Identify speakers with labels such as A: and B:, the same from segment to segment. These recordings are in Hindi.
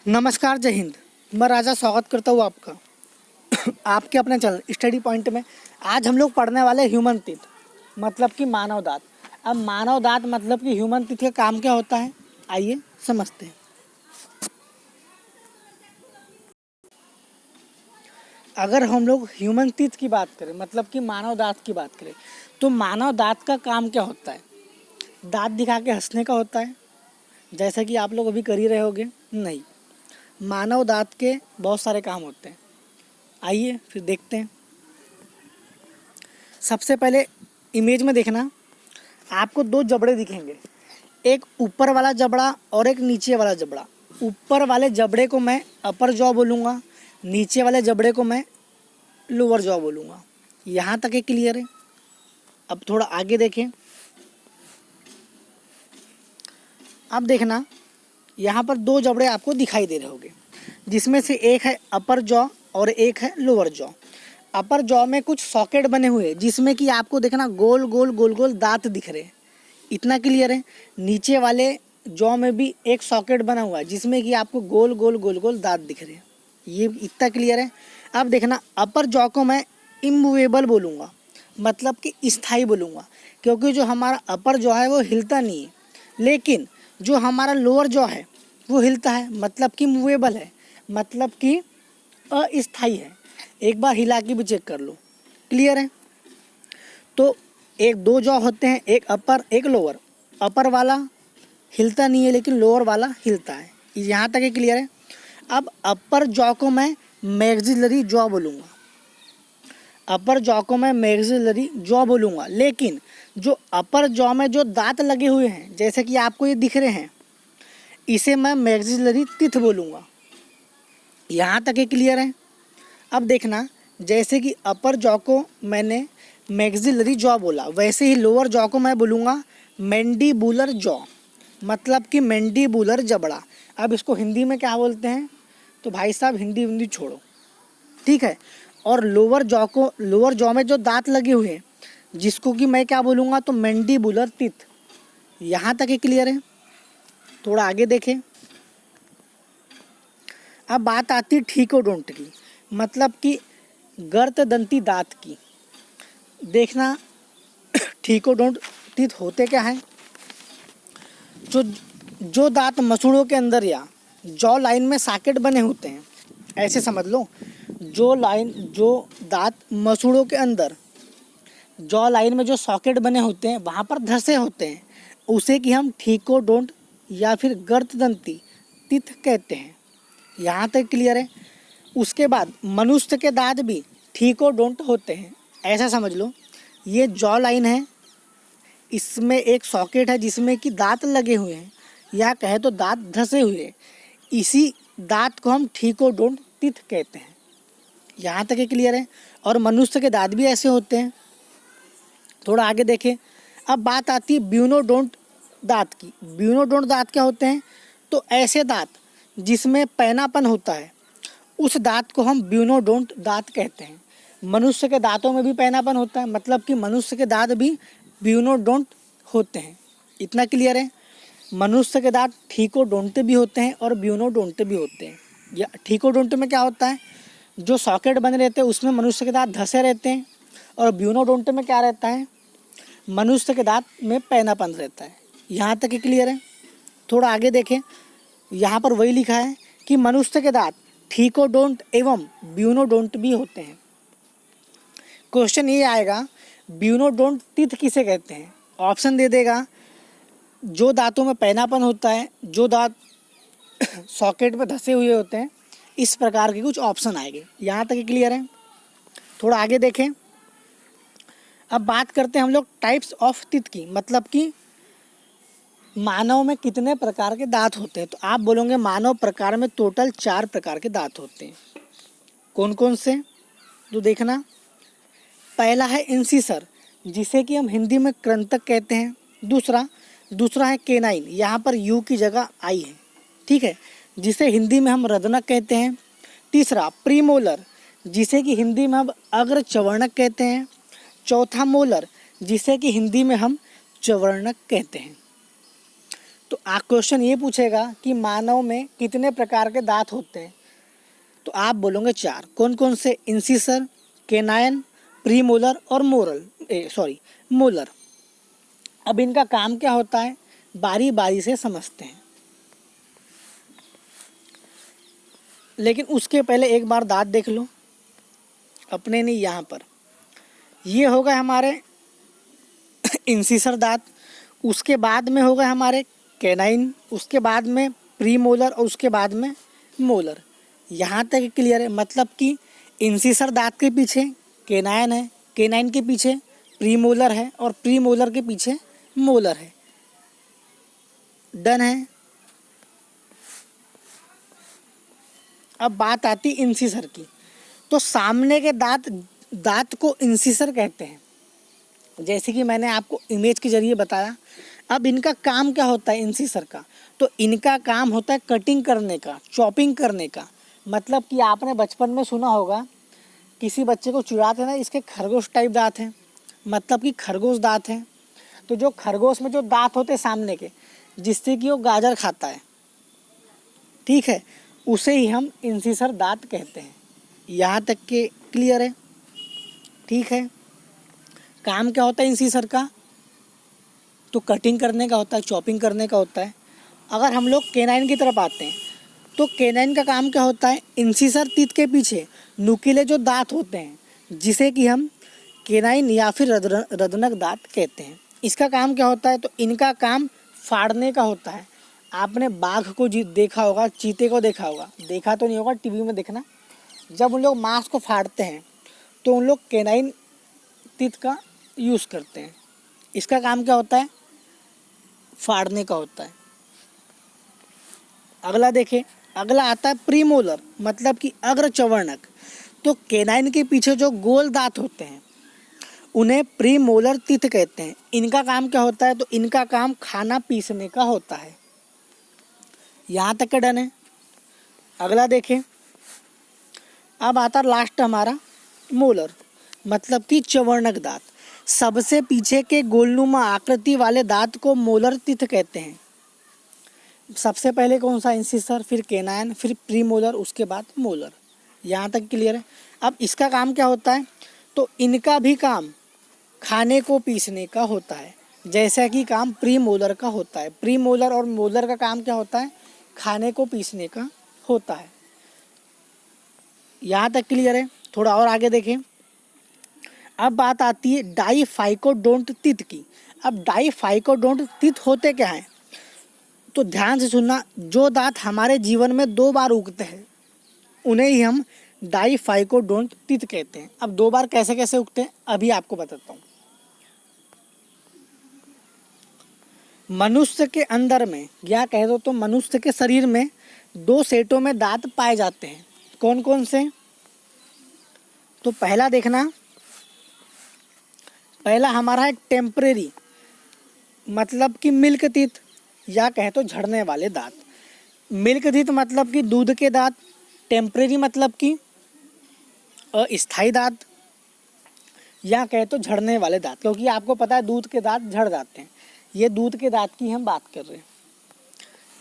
A: नमस्कार, जय हिंद। मैं राजा स्वागत करता हूँ आपका आपके अपने चैनल स्टडी पॉइंट में। आज हम लोग पढ़ने वाले ह्यूमन टीथ मतलब कि मानव दांत। अब मानव दांत मतलब कि ह्यूमन टीथ का काम क्या होता है, आइए समझते हैं। अगर हम लोग ह्यूमन टीथ की बात करें मतलब कि मानव दांत की बात करें तो मानव दांत का काम क्या होता है? दांत दिखा के हंसने का होता है, जैसा कि आप लोग अभी कर ही रहे होगे? नहीं, मानव दांत के बहुत सारे काम होते हैं। आइए फिर देखते हैं। सबसे पहले इमेज में देखना, आपको दो जबड़े दिखेंगे, एक ऊपर वाला जबड़ा और एक नीचे वाला जबड़ा। ऊपर वाले जबड़े को मैं अपर जॉ बोलूँगा, नीचे वाले जबड़े को मैं लोअर जॉ बोलूँगा। यहाँ तक ये क्लियर है? अब थोड़ा आगे देखें। अब देखना, यहाँ पर दो जबड़े आपको दिखाई दे रहे होंगे, जिसमें से एक है अपर जॉ और एक है लोअर जॉ। अपर जॉ में कुछ सॉकेट बने हुए हैं, जिसमें कि आपको देखना गोल गोल गोल गोल दांत दिख रहे हैं। इतना क्लियर है? नीचे वाले जॉ में भी एक सॉकेट बना हुआ है, जिसमें कि आपको गोल गोल गोल गोल दांत दिख रहे हैं। ये इतना क्लियर है? अब देखना, अपर जॉ को मैं इमूवेबल बोलूँगा, मतलब कि स्थायी बोलूँगा, क्योंकि जो हमारा अपर जॉ है वो हिलता नहीं है, लेकिन जो हमारा लोअर जॉ है वो हिलता है, मतलब कि मूवेबल है, मतलब कि अस्थाई है। एक बार हिला के भी चेक कर लो। क्लियर है? तो एक दो जॉ होते हैं, एक अपर एक लोअर। अपर वाला हिलता नहीं है लेकिन लोअर वाला हिलता है। यहाँ तक ये क्लियर है? अब अपर जॉ को मैं मैक्सिलरी जॉ बोलूँगा, अपर जॉ को मैं मैक्सिलरी जॉ बोलूँगा, लेकिन जो अपर जॉ में जो दांत लगे हुए हैं, जैसे कि आपको ये दिख रहे हैं, इसे मैं मैक्सिलरी टीथ बोलूँगा। यहाँ तक ये क्लियर है? अब देखना, जैसे कि अपर जॉ को मैंने मैक्सिलरी जॉ बोला, वैसे ही लोअर जॉ को मैं बोलूँगा मैंडीबुलर जॉ, मतलब कि मैंडीबुलर जबड़ा। अब इसको हिंदी में क्या बोलते हैं? तो भाई साहब हिंदी हिंदी छोड़ो, ठीक है। और लोअर जॉ में जो दांत लगे हुए हैं, जिसको कि मैं क्या बोलूँगा, तो मैंडीबुलर टीथ। यहाँ तक ये क्लियर है? थोड़ा आगे देखें। अब बात आती है ठीकोडोंट की, मतलब कि गर्तदंती दांत की। देखना, ठीकोडोंट टीथ होते क्या हैं? जो जो दांत मसूड़ों के अंदर या जॉ लाइन में सॉकेट बने होते हैं, ऐसे समझ लो, जो दांत मसूड़ों के अंदर जॉ लाइन में जो सॉकेट बने होते हैं वहाँ पर धंसे होते हैं, उसे कि हम ठीकोडोंट या फिर गर्तदंती टीथ कहते हैं। यहाँ तक क्लियर है? उसके बाद मनुष्य के दांत भी ठीकोडोंट होते हैं, ऐसा समझ लो। ये जॉ लाइन है, इसमें एक सॉकेट है जिसमें कि दांत लगे हुए हैं, या कहे तो दांत धंसे हुए हैं। इसी दांत को हम ठीकोडोंट टीथ कहते हैं। यहाँ तक ये क्लियर है? और मनुष्य के दांत भी ऐसे होते हैं। थोड़ा आगे देखें। अब बात आती है ब्यूनोडोंट दांत की। ब्यूनोडोंट दांत क्या होते हैं? तो ऐसे दांत जिसमें पैनापन होता है, उस दांत को हम ब्यूनोडोंट दांत कहते हैं। मनुष्य के दांतों में भी पैनापन होता है, मतलब कि मनुष्य के दांत भी ब्यूनोडोंट होते हैं। इतना क्लियर है? मनुष्य के दांत ठीकोडोंट भी होते हैं और ब्यूनोडोंट भी होते हैं। या ठीकोडोंट में क्या होता है, जो सॉकेट बने रहते हैं उसमें मनुष्य के दांत धंसे रहते हैं, और ब्यूनोडोंट में क्या रहता है, मनुष्य के दांत में पैनापन रहता है। यहाँ तक क्लियर है? थोड़ा आगे देखें। यहाँ पर वही लिखा है कि मनुष्य के दांत ठीकोडोंट एवं ब्यूनोडोंट भी होते हैं। क्वेश्चन ये आएगा, ब्यूनोडोंट टीथ किसे कहते हैं? ऑप्शन दे देगा, जो दांतों में पैनापन होता है, जो दांत सॉकेट में धंसे हुए होते हैं, इस प्रकार के कुछ ऑप्शन आएंगे। यहाँ तक क्लियर है? थोड़ा आगे देखें। अब बात करते हैं हम लोग टाइप्स ऑफ टीथ की, मतलब कि मानव में कितने प्रकार के दांत होते हैं। तो आप बोलोगे मानव प्रकार में टोटल 4 प्रकार के दांत होते हैं। कौन कौन से? तो देखना, पहला है इंसिसर, जिसे कि हम हिंदी में कृंतक कहते हैं। दूसरा है केनाइन, यहाँ पर यू की जगह आई है, ठीक है, जिसे हिंदी में हम रदनक कहते हैं। तीसरा प्रीमोलर, जिसे कि हिंदी में हम अग्र चवर्णक कहते हैं। चौथा मोलर, जिसे कि हिंदी में हम चवर्णक कहते हैं। तो क्वेश्चन ये पूछेगा कि मानव में कितने प्रकार के दांत होते हैं, तो आप बोलोगे 4। कौन कौन से? इंसिसर, केनाइन, प्रीमोलर और मोलर। अब इनका काम क्या होता है, बारी बारी से समझते हैं। लेकिन उसके पहले एक बार दांत देख लो अपने, नहीं यहाँ पर ये होगा हमारे इंसिसर दांत, उसके बाद में होगा हमारे कैनाइन, उसके बाद में प्रीमोलर और उसके बाद में मोलर। यहाँ तक क्लियर है? मतलब कि इंसिसर दांत के पीछे कैनाइन है, कैनाइन के पीछे प्रीमोलर है और प्रीमोलर के पीछे मोलर है। डन है। अब बात आती इंसिसर की। तो सामने के दांत को इंसिसर कहते हैं, जैसे कि मैंने आपको इमेज के जरिए बताया। अब इनका काम क्या होता है इंसिसर का? तो इनका काम होता है कटिंग करने का, चॉपिंग करने का। मतलब कि आपने बचपन में सुना होगा, किसी बच्चे को चिढ़ाते ना, इसके खरगोश टाइप दांत हैं, मतलब कि खरगोश दांत हैं। तो जो खरगोश में जो दांत होते हैं सामने के, जिससे कि वो गाजर खाता है, ठीक है, उसे ही हम इंसिसर दांत कहते हैं। यहाँ तक के क्लियर है? ठीक है। काम क्या होता है इंसिसर का? तो कटिंग करने का होता है, चॉपिंग करने का होता है। अगर हम लोग कैनाइन की तरफ आते हैं, तो कैनाइन का काम क्या होता है? इंसिसर टीथ के पीछे नुकीले जो दांत होते हैं, जिसे कि हम कैनाइन या फिर रदनक दांत कहते हैं, इसका काम क्या होता है? तो इनका काम फाड़ने का होता है। आपने बाघ को देखा होगा, चीते को देखा होगा, देखा तो नहीं होगा, टीवी में देखना। जब उन लोग मांस को फाड़ते हैं तो उन लोग कैनाइन टीथ का यूज़ करते हैं। इसका काम क्या होता है? फाड़ने का होता है। अगला देखें, अगला आता है प्रीमोलर, मतलब कि अग्रचवर्णक। तो कैनाइन के पीछे जो गोल दांत होते हैं उन्हें प्रीमोलर टीथ कहते हैं। इनका काम क्या होता है? तो इनका काम खाना पीसने का होता है। यहाँ तक का डन है। अगला देखें, अब आता लास्ट हमारा मोलर, मतलब कि चवर्णक दांत। सबसे पीछे के गोलनुमा आकृति वाले दांत को मोलर टीथ कहते हैं। सबसे पहले कौन सा? इंसिसर, फिर कैनाइन, फिर प्रीमोलर, उसके बाद मोलर। यहाँ तक क्लियर है? अब इसका काम क्या होता है? तो इनका भी काम खाने को पीसने का होता है, जैसा कि काम प्रीमोलर का होता है। प्रीमोलर और मोलर का काम क्या होता है? खाने को पीसने का होता है। यहाँ तक क्लियर है? थोड़ा और आगे देखें। अब बात आती है डाइफाइकोडोंट टीथ की। अब डाइफाइकोडोंट टीथ होते क्या हैं? तो ध्यान से सुनना, जो दांत हमारे जीवन में 2 बार उगते हैं उन्हें ही हम डाइफाइकोडोंट टीथ कहते हैं। अब 2 बार कैसे कैसे उगते हैं अभी आपको बताता हूँ। मनुष्य के अंदर में, या कह दो तो मनुष्य के शरीर में 2 सेटों में दांत पाए जाते हैं। कौन कौन से? तो पहला देखना, पहला हमारा है टेम्परेरी, मतलब कि मिल्क टीथ, या कहे तो झड़ने वाले दांत। मिल्क टीथ मतलब कि दूध के दांत, टेम्परेरी मतलब कि अस्थायी दांत, या कहे तो झड़ने वाले दांत, क्योंकि आपको पता है दूध के दांत झड़ जाते हैं। ये दूध के दांत की हम बात कर रहे हैं।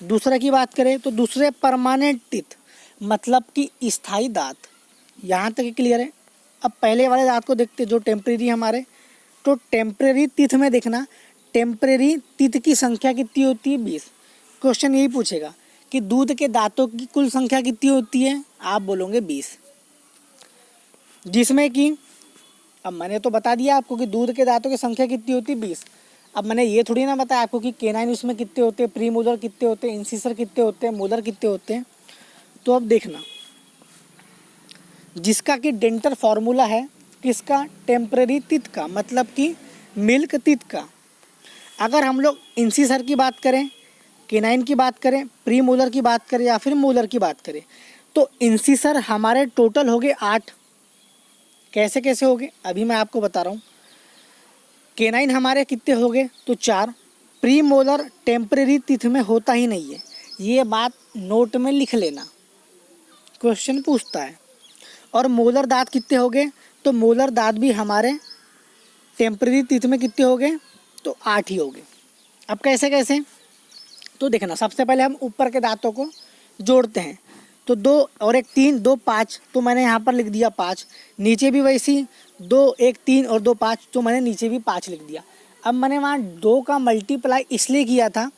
A: दूसरा की बात करें तो दूसरे परमानेंट टीथ, मतलब कि स्थायी दांत। यहाँ तक क्लियर है? अब पहले वाले दांत को देखते जो टेम्परेरी हमारे। तो टेम्परेरी टीथ में देखना, टेम्परेरी टीथ की संख्या कितनी होती है? 20। क्वेश्चन यही पूछेगा कि दूध के दांतों की कुल संख्या कितनी होती है? आप बोलोगे 20, जिसमें कि अब मैंने तो बता दिया आपको कि दूध के दांतों की संख्या कितनी होती है? 20। अब मैंने ये थोड़ी ना बताया आपको कि कैनाइन उसमें कितने होते हैं, प्रीमोलर कितने होते हैं, इंसिसर कितने होते हैं, मोलर कितने होते हैं। तो अब देखना, जिसका कि डेंटल फार्मूला है किसका? टेम्परेरी टीथ का, मतलब कि मिल्क टीथ का। अगर हम लोग इंसिसर की बात करें, कैनाइन की बात करें, प्रीमोलर की बात करें या फिर मोलर की बात करें, तो इंसिसर हमारे टोटल हो गए 8। कैसे कैसे हो गए अभी मैं आपको बता रहा हूँ। कैनाइन हमारे कितने हो गए? तो 4। प्रीमोलर टेम्परेरी टीथ में होता ही नहीं है, ये बात नोट में लिख लेना, क्वेश्चन पूछता है। और मोलर दांत कितने हो गए? तो मोलर दांत भी हमारे टेम्परेरी टीथ में कितने हो गए? तो 8 ही हो गए। अब कैसे कैसे? तो देखना, सबसे पहले हम ऊपर के दांतों को जोड़ते हैं। तो 2 और 1 3, 2 5, तो मैंने यहाँ पर लिख दिया 5। नीचे भी वैसी 2 1 3 और 2 5, तो मैंने नीचे भी 5 लिख दिया। अब मैंने वहाँ 2 का मल्टीप्लाई इसलिए किया था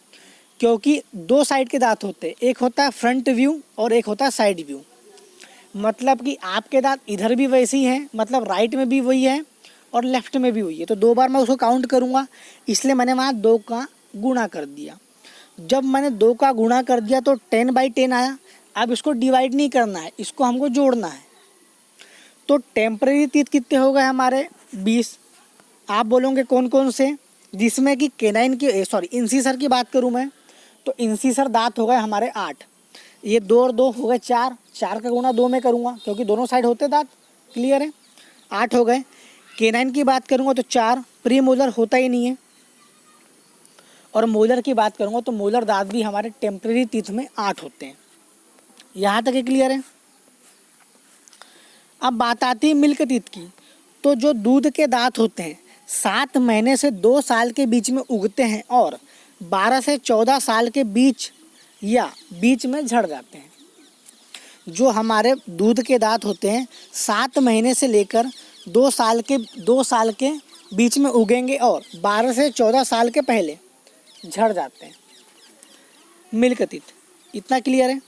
A: क्योंकि 2 साइड के दांत होते हैं, एक होता है फ्रंट व्यू और एक होता है साइड व्यू। मतलब कि आपके दांत इधर भी वैसे ही हैं, मतलब राइट में भी वही है और लेफ्ट में भी वही है। तो 2 बार मैं उसको काउंट करूँगा, इसलिए मैंने वहाँ 2 का गुणा कर दिया। जब मैंने 2 का गुणा कर दिया तो 10/10 आया। अब इसको डिवाइड नहीं करना है, इसको हमको जोड़ना है। तो टेम्परेरी टीथ कितने हो गए हमारे? 20। आप बोलोगे कौन कौन से? जिसमें कि केनाइन की इंसीसर की बात करूँ मैं, तो इंसीसर दांत हो गए हमारे 8। ये 2 और 2 हो गए 4। 4 का गुणा 2 में करूँगा क्योंकि दोनों साइड होते दांत, क्लियर है? 8 हो गए। केनाइन की बात करूँगा तो 4, प्री मोलर होता ही नहीं है। और मोलर की बात करूँगा तो मोलर दांत भी हमारे टेम्परेरी टीथ में 8 होते हैं। यहाँ तक क्लियर है? अब बात आती है मिल्क टीथ की। तो जो दूध के दांत होते हैं 7 महीने से 2 साल के बीच में उगते हैं और 12 से 14 साल के बीच या बीच में झड़ जाते हैं। जो हमारे दूध के दांत होते हैं 7 महीने से लेकर 2 साल के बीच में उगेंगे और 12 से 14 साल के पहले झड़ जाते हैं, मिल्क टीथ। इतना क्लियर है?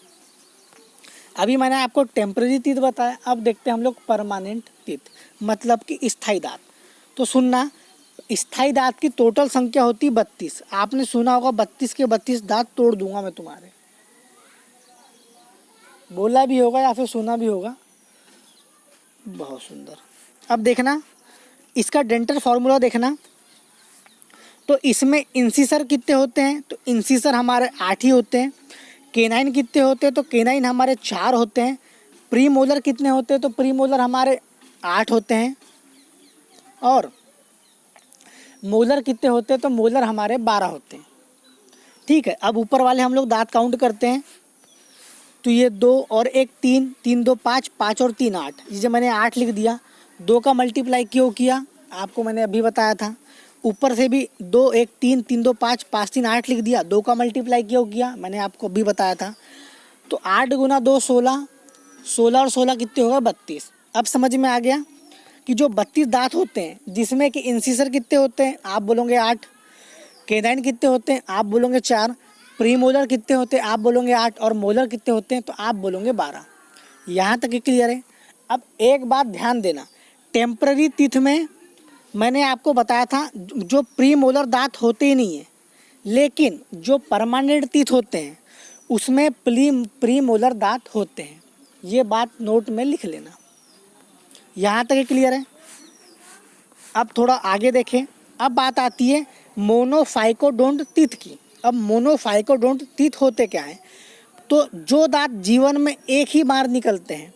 A: अभी मैंने आपको टेम्परेरी टीथ बताया, अब देखते हैं हम लोग परमानेंट टीथ, मतलब कि स्थायी दांत। तो सुनना, स्थायी दांत की टोटल संख्या होती 32। आपने सुना होगा 32 के 32 दांत तोड़ दूंगा मैं तुम्हारे, बोला भी होगा या फिर सुना भी होगा। बहुत सुंदर। अब देखना इसका डेंटल फॉर्मूला देखना। तो इसमें इंसीसर कितने होते हैं? तो इंसीसर हमारे 8 ही होते हैं। केनाइन कितने होते हैं? तो केनाइन हमारे 4 होते हैं। प्री मोलर कितने होते हैं? तो प्री मोलर हमारे 8 होते हैं। और मोलर कितने होते हैं? तो मोलर हमारे 12 होते हैं। ठीक है, अब ऊपर वाले हम लोग दांत काउंट करते हैं। तो ये 2 और 1 3, 3 2 5, 5 और 3 8। जिसे मैंने 8 लिख दिया। 2 का मल्टीप्लाई क्यों किया आपको मैंने अभी बताया था। ऊपर से भी 2 1 3, 3 2 5, 5 3 8 लिख दिया। 2 का मल्टीप्लाई क्यों किया मैंने आपको अभी बताया था। तो 8 गुना 2 16, 16 और 16 कितने होगा? 32। अब समझ में आ गया कि जो 32 दांत होते हैं, जिसमें कि इंसीसर कितने होते हैं? आप बोलोगे 8। केनाइन कितने होते हैं? आप बोलोगे 4। प्री मोलर कितने होते हैं? आप बोलोगे 8। और मोलर कितने होते हैं? तो आप बोलोगे 12। यहाँ तक क्लियर है? अब एक बात ध्यान देना, टेम्पररी टीथ में मैंने आपको बताया था जो प्री मोलर दांत होते ही नहीं है, लेकिन जो परमानेंट टीथ होते हैं उसमें प्री मोलर दांत होते हैं। ये बात नोट में लिख लेना। यहाँ तक क्लियर है? अब थोड़ा आगे देखें। अब बात आती है मोनोफाइकोडोंट टीथ की। अब मोनोफाइकोडोंट टीथ होते क्या हैं? तो जो दांत जीवन में एक ही बार निकलते हैं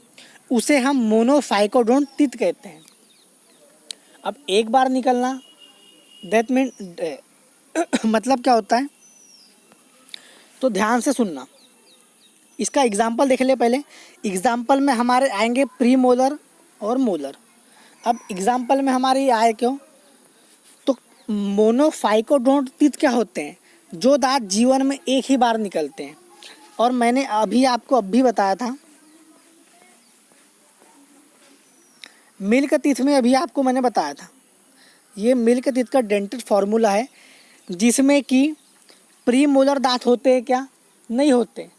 A: उसे हम मोनोफाइकोडोंट टीथ कहते हैं। अब एक बार निकलना दैट मीन मतलब क्या होता है? तो ध्यान से सुनना, इसका एग्जाम्पल देख ले। पहले एग्जाम्पल में हमारे आएंगे प्री मोलर और मोलर। अब एग्जाम्पल में हमारे ये आए क्यों? तो मोनोफाइकोडोंट टीथ क्या होते हैं? जो दांत जीवन में एक ही बार निकलते हैं। और मैंने आपको बताया था मिल्क टीथ में, अभी आपको मैंने बताया था ये मिल्क टीथ का डेंटल फॉर्मूला है, जिसमें कि प्री मोलर दांत होते हैं क्या? नहीं होते।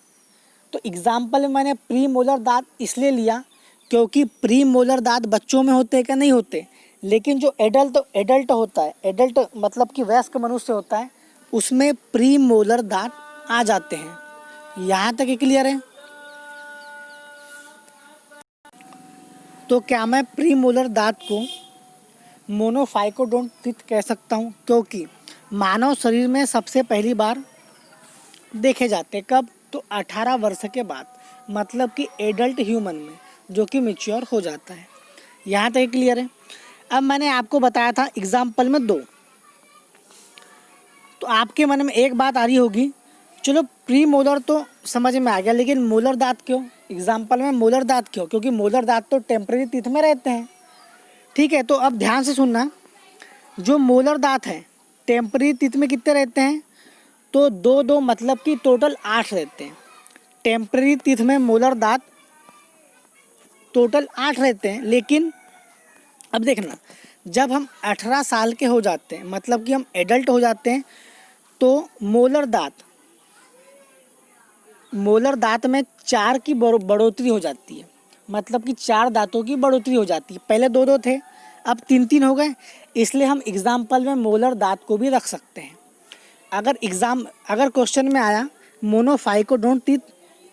A: तो एग्जाम्पल में मैंने प्री मोलर दांत इसलिए लिया क्योंकि प्री मोलर दांत बच्चों में होते हैं क्या? नहीं होते। लेकिन जो एडल्ट होता है, एडल्ट मतलब कि वयस्क मनुष्य होता है, उसमें प्री मोलर दांत आ जाते हैं। यहाँ तक क्लियर है? तो क्या मैं प्री मोलर दांत को मोनोफाइकोडोंट टीथ कह सकता हूँ? क्योंकि मानव शरीर में सबसे पहली बार देखे जाते हैं कब? तो 18 वर्ष के बाद, मतलब कि एडल्ट ह्यूमन में, जो कि मैच्योर हो जाता है। यहाँ तक क्लियर है? अब मैंने आपको बताया था एग्जाम्पल में 2। तो आपके मन में एक बात आ रही होगी, चलो प्री मोलर तो समझ में आ गया, लेकिन मोलर दांत क्यों? एग्जाम्पल में मोलर दांत क्यों? क्योंकि मोलर दांत तो टेम्परेरी टीथ में रहते हैं। ठीक है, तो अब ध्यान से सुनना, जो मोलर दांत है टेम्परेरी टीथ में कितने रहते हैं? तो दो दो मतलब कि टोटल 8 रहते हैं। टेम्पररी टीथ में मोलर दांत टोटल 8 रहते हैं। लेकिन अब देखना, जब हम 18 साल के हो जाते हैं, मतलब कि हम एडल्ट हो जाते हैं, तो मोलर दांत में 4 की बढ़ोतरी हो जाती है। मतलब कि 4 दांतों की बढ़ोतरी हो जाती है। पहले 2-2 थे, अब 3-3 हो गए। इसलिए हम एग्जाम्पल में मोलर दांत को भी रख सकते हैं। अगर क्वेश्चन में आया मोनोफाइकोडोंट टीथ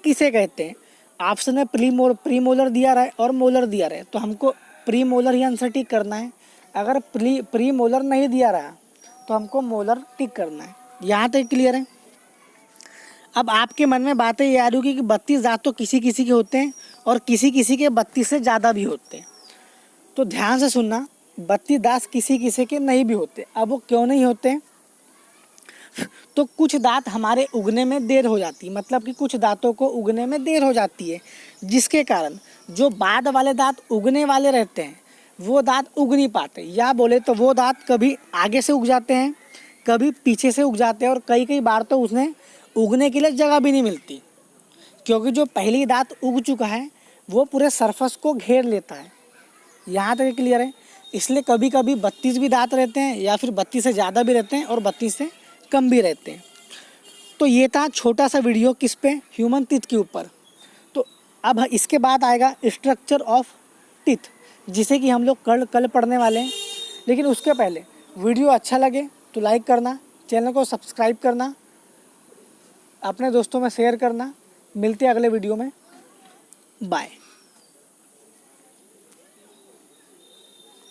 A: किसे कहते हैं, ऑप्शन में प्रीमोलर दिया रहा है और मोलर दिया रहा है, तो हमको प्रीमोलर ही आंसर टिक करना है। अगर प्रीमोलर नहीं दिया रहा तो हमको मोलर टिक करना है। यहाँ तक क्लियर है। अब आपके मन में बातें ये आ रही होगी कि 32 दांत तो किसी किसी के होते हैं और किसी किसी के 32 से ज़्यादा भी होते हैं। तो ध्यान से सुनना, 32 दांत किसी किसी के नहीं भी होते। अब वो क्यों नहीं होते? तो कुछ दांत हमारे उगने में देर हो जाती है, मतलब कि कुछ दांतों को उगने में देर हो जाती है, जिसके कारण जो बाद वाले दांत उगने वाले रहते हैं वो दांत उग नहीं पाते। या बोले तो वो दांत कभी आगे से उग जाते हैं, कभी पीछे से उग जाते हैं, और कई कई बार तो उसने उगने के लिए जगह भी नहीं मिलती, क्योंकि जो पहली दांत उग चुका है वो पूरे सरफेस को घेर लेता है। यहाँ तक क्लियर है। इसलिए कभी कभी 32 भी दांत रहते हैं, या फिर 32 से ज़्यादा भी रहते हैं और 32 से कम भी रहते हैं। तो ये था छोटा सा वीडियो किस पे, ह्यूमन टीथ के ऊपर। तो अब इसके बाद आएगा स्ट्रक्चर ऑफ टीथ, जिसे कि हम लोग कल पढ़ने वाले हैं। लेकिन उसके पहले वीडियो अच्छा लगे तो लाइक करना, चैनल को सब्सक्राइब करना, अपने दोस्तों में शेयर करना। मिलते हैं अगले वीडियो में। बाय।